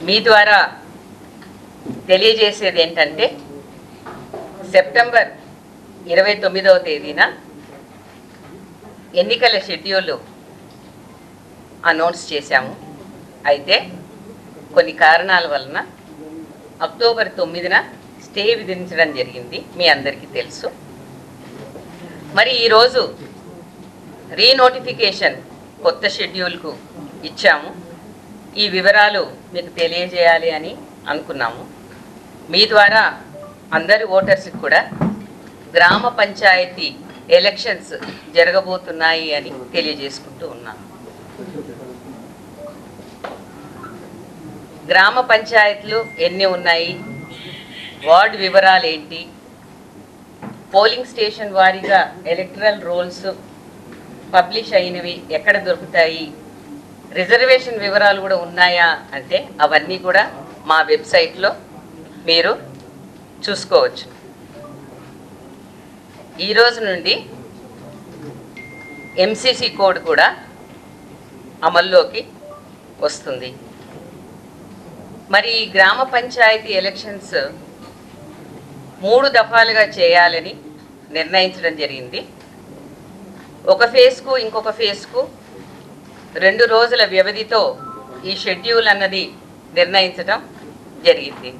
మీ ద్వారా తెలియజేసేది ఏంటంటే సెప్టెంబర్ 29వ తేదీన ఎన్నికల షెడ్యూల్ అనౌన్స్ చేశాము. అయితే కొన్ని కారణాల వలన అక్టోబర్ 9న స్టే విధించడం జరిగింది, మీ అందరికీ తెలుసు. మరి ఈరోజు రీనోటిఫికేషన్ కొత్త షెడ్యూల్కు ఇచ్చాము. ఈ వివరాలు మీకు తెలియజేయాలి అని అనుకున్నాము. మీ ద్వారా అందరి ఓటర్స్కి కూడా గ్రామ పంచాయతీ ఎలక్షన్స్ జరగబోతున్నాయి అని తెలియజేసుకుంటూ ఉన్నాను. గ్రామ పంచాయతీలు ఎన్ని ఉన్నాయి, వార్డు వివరాలు ఏంటి, పోలింగ్ స్టేషన్ వారీగా ఎలక్టరల్ రోల్స్ పబ్లిష్ అయినవి ఎక్కడ దొరుకుతాయి, రిజర్వేషన్ వివరాలు కూడా ఉన్నాయా అంటే అవన్నీ కూడా మా వెబ్సైట్లో మీరు చూసుకోవచ్చు. ఈరోజు నుండి ఎంసీసీ కోడ్ కూడా అమల్లోకి వస్తుంది. మరి ఈ గ్రామ పంచాయతీ ఎలక్షన్స్ 3 దఫాలుగా చేయాలని నిర్ణయించడం జరిగింది. ఒక ఫేజ్కు ఇంకొక ఫేజ్కు 2 రోజుల వ్యవధితో ఈ షెడ్యూల్ అన్నది నిర్ణయించడం జరిగింది.